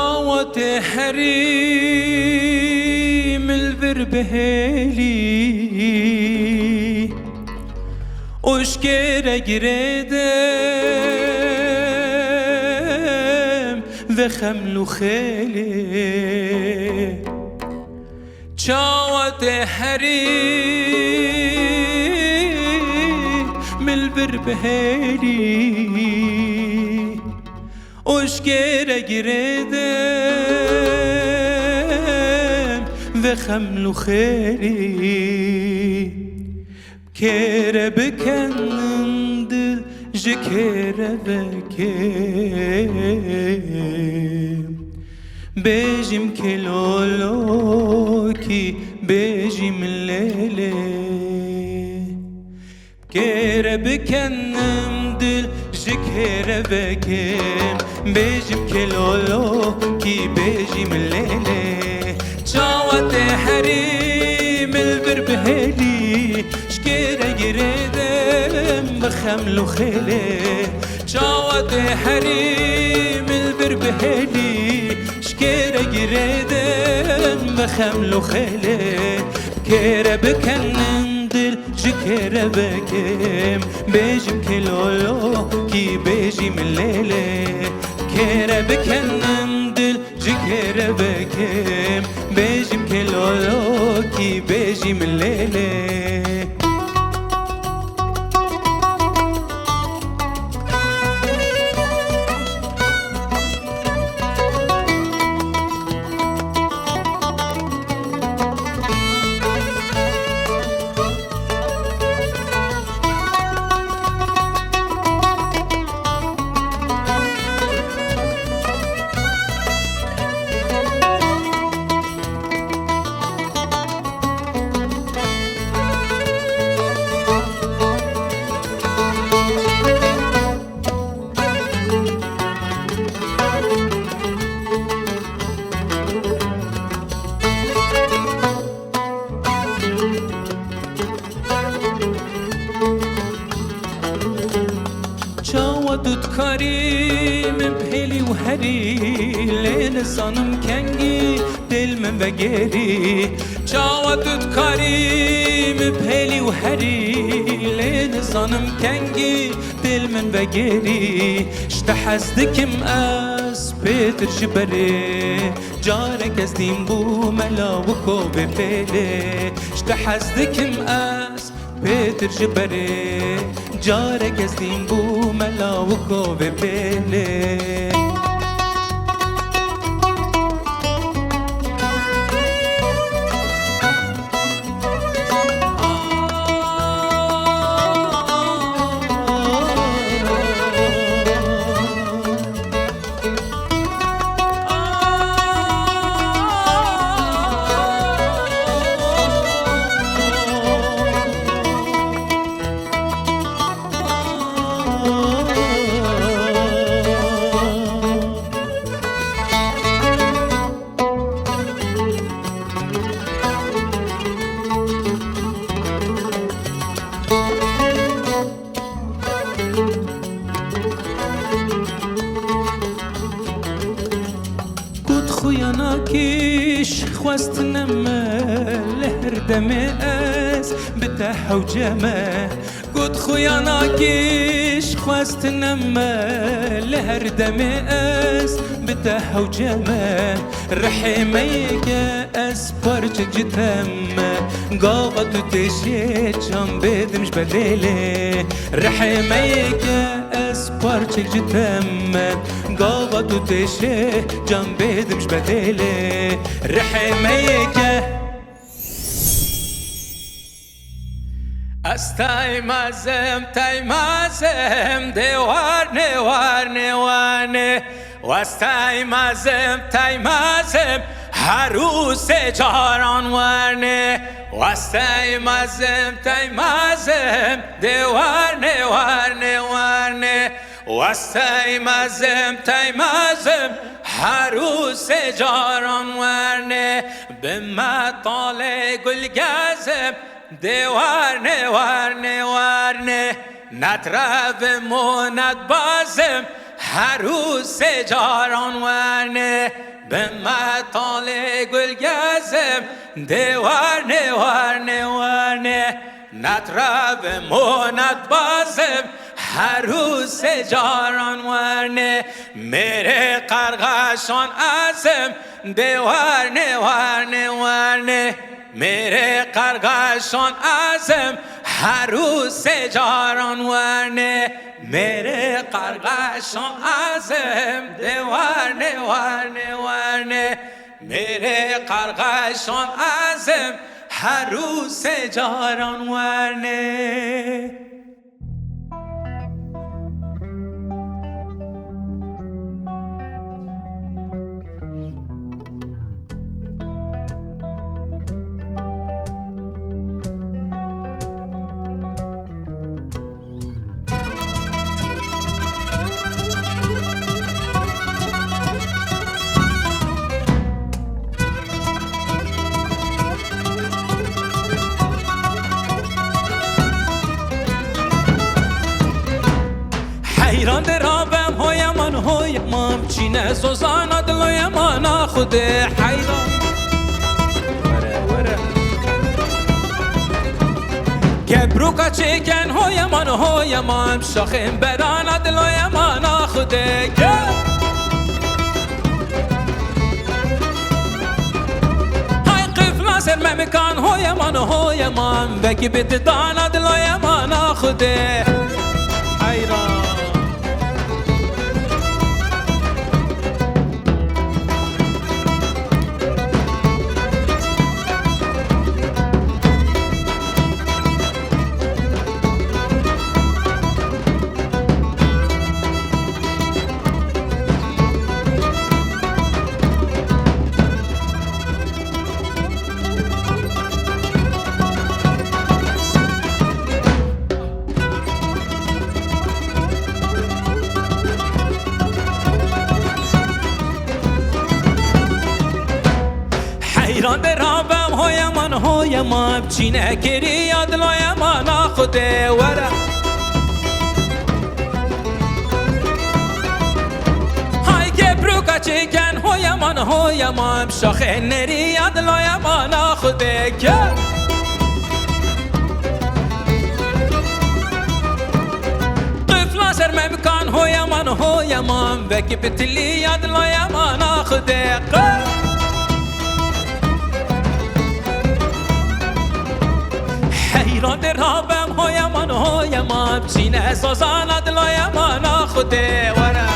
چاوت حريم البربهالي وشكيرا قريدم وخملو خيلي چاوت حريم البربهالي وشكيرا قريدم وخملو خيلي كيرا بكن دل جكيرا بكيم بيجم كلولوكي بيجم الليلة كيرا بكنم دل جكيرا بكيم بيجم كلولوكي بيجم الليلة جاوت حريم البربهالي شكيرا قريدم بخملو خيلي جاوت حريم البربهالي شكيرا قريدم بخملو خيلي كيرا بكنن دل جكيرا بكيم بيجم كلولو كي بيجي من الليلة كيرا بكنن دل جكيرا بكيم بيجم كلولو كي بيجي من الليلة دوت كريم بهلي وهري لين صنم كنجي دل من بجري جاودت كريم بهلي وهري لين صنم كنجي دل من بجري اشتحزدك مقاس بيتر جبري جارك ازدين بو ملاوكو ببالي اشتحزدك مقاس بيتر جبري جارك ازدين بو ملاوكو ببالي خوياناكيش خواست نمال هردم از بتاح وجمه قد خوياناكيش خواست نمال هردم از بتاح وجمه رحميك از پارچ جتم قاقت تشي جام بدمش بدله رحميك از پارچ جتم قاقت تشي جام بدمش بدله رحميك از تایمازم دیوار نوار و از تایمازم عروس جاران ورنه و از تایمازم دیوار نوار و از تایمازم عروس جاران ورنه به مطال گلگزم دیوار نوار نطرف موند بازم عروس جاران ورنه به مطال گل گزم دیوار نوار نوارنه نطرب مونت بازم هر روز جاران ورنه میره قرقشان ازم دیوار نوار نوارنه میره قرقشان ازم هر روز جاران ورنه میره قرقشان ازم دیوار نوار نوارنه میره قرقشان ازم هر روز جاران ورنه حیران درابم های من چینه سوزانا دلوی من خود حیران کبروکا چیکن های من شاخیم بران دلوی من خود های قفل سر ممکان های من بکی بیت دانا دلوی من خود حیران حیران درابم های من چینه کری یادلوی من خوده وره های کبروکا چیکن های من شاخه نری یادلوی من خوده که قفلا سر ممکان های من بکی بتلی یادلوی من خوده حیران درابم های من چینه سازان دلای من خوده وره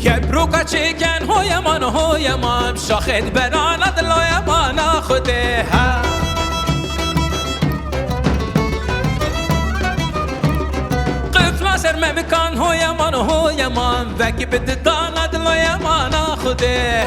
کبروکا چیکن های من شاخد بران دلای من خوده قفلا سر ممکان های من وکی بددان دلای من خوده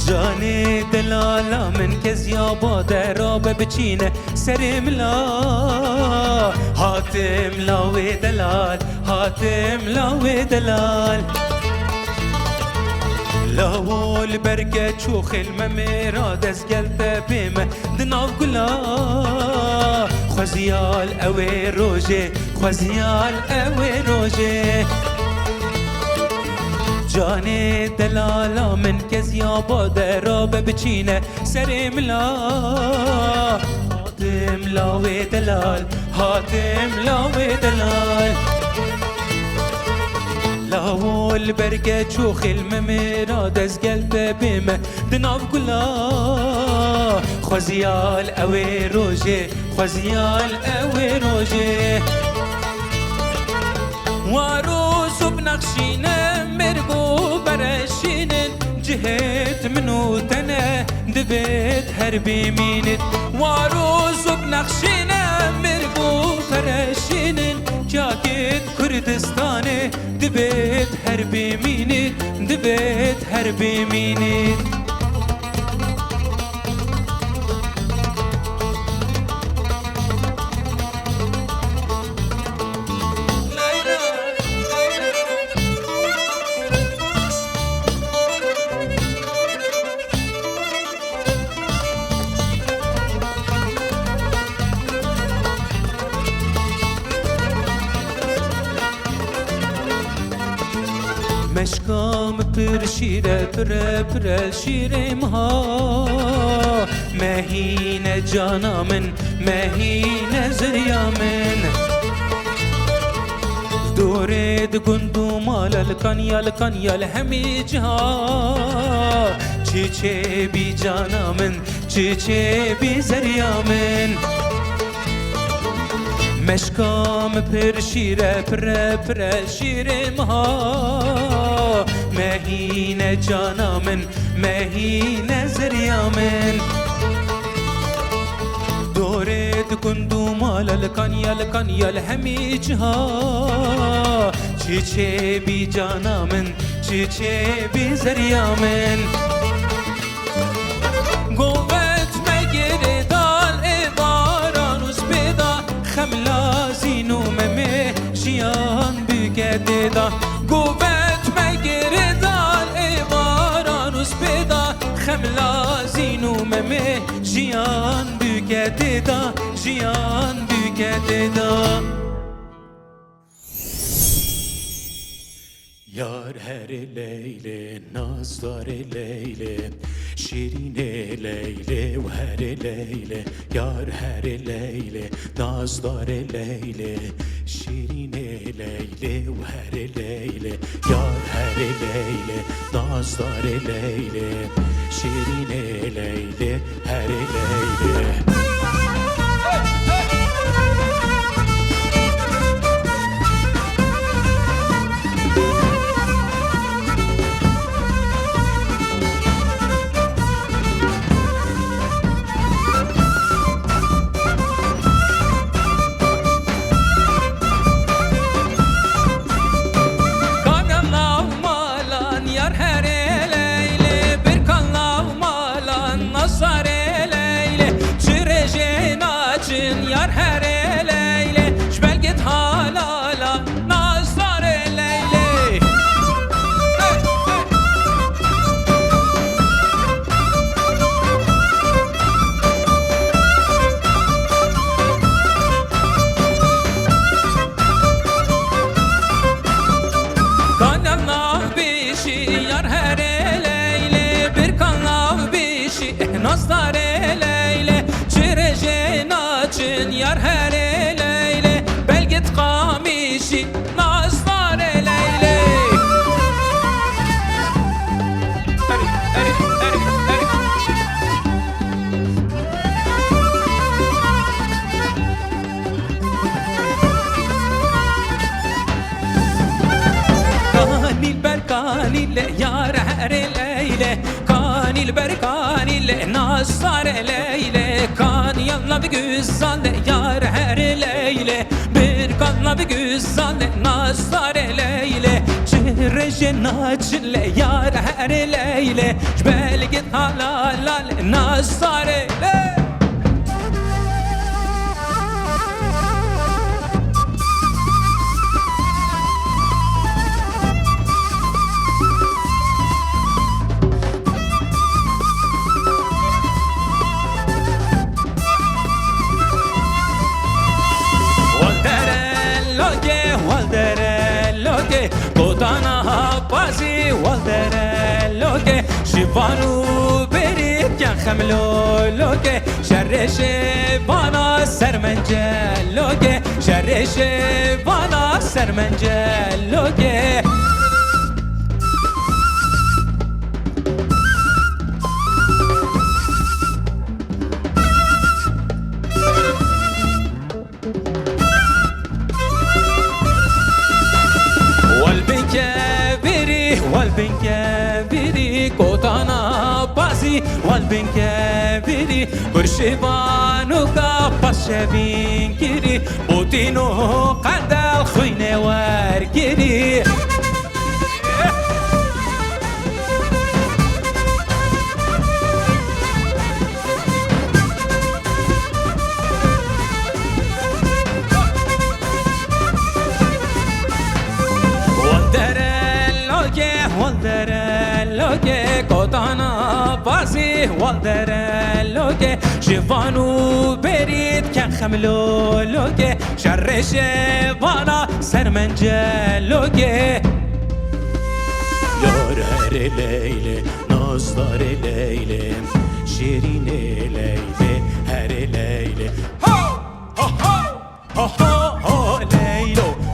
جانی دلالا من که زیاباده را بچینه سرم لا حاتم لاوی دلال حاتم لاوی دلال لاول برگه چو خلمه میرا دزگلت بیمه دناو گلا خوزیال اوی روژه خوزیال اوی روژه جانی دلالا من که زیاباده را بچینه سرم لا حاتم لاوی دلال حاتم لاوی دلال لاول برگه چو خلمه میرا دزگلت بیمه دناو گلا خوزیال اوی روژه خوزیال اوی روژه واروسو بنقشینه مرگو برشینن جهت منو تنه دبيت هر بمینید واروز و بنخشینه مرگو فرشینن جاکت کردستانه دبیت هر بمینید دبیت هر بمینید مشکام پر شیره پر شیرم ها مهین جانا من مهین زریا من دورد گندو مال الکن همی جها چه بی جانا من چه بی زریا من مشکام پر شیره پر شیرم ها مهین جانا من مهین زریا من دورت کندو مال الکن همی جها چه بی جانا من چه بی زریا من قوت مگیره دال ایوارانوز پیدا خملازین و ممه جیان بگده دا قوت مگیره دال ایوارانوز پیدا خملازین و ممه جیان بگده دا جیان بگده دا یار هر لیله نازدار لیله شیرین لیله و هر لیله یار هر لیله نازدار لیله شیرین لیله و هر لیله یار هر لیله نازدار لیله شیرین لیله هر لیله yar her leyle şbel git halala nazar leyle kanalna bişi yar her leyle bir kanal bişi nazar leyle yar her leyle belget kamişi nazar leyle kanil yar her leyle kanil berkanil nazar leyle kan yanla bir güzel yar her leyle bir kanla bir güzel nazar leyle çireje naçle yar her leyle belgin halal nazar leyle Kodana bazi waldere loke Shivanu berit kyan khamlo loke Sharreshe bana sermence loke Sharreshe bana sermence loke والبنك بيري كوتانا باسي والبنك بری برشبانو کا پشبین گیری بودینو قندل خوینه ورگیری والدرلوگه کدانا بازی والدرلوگه جوانو برید که خملولوگه شر جوانا سرمنجلوگه یار هر لیله نازدار لیله شیرین لیله هر لیله ها ها ها ها ها لیلو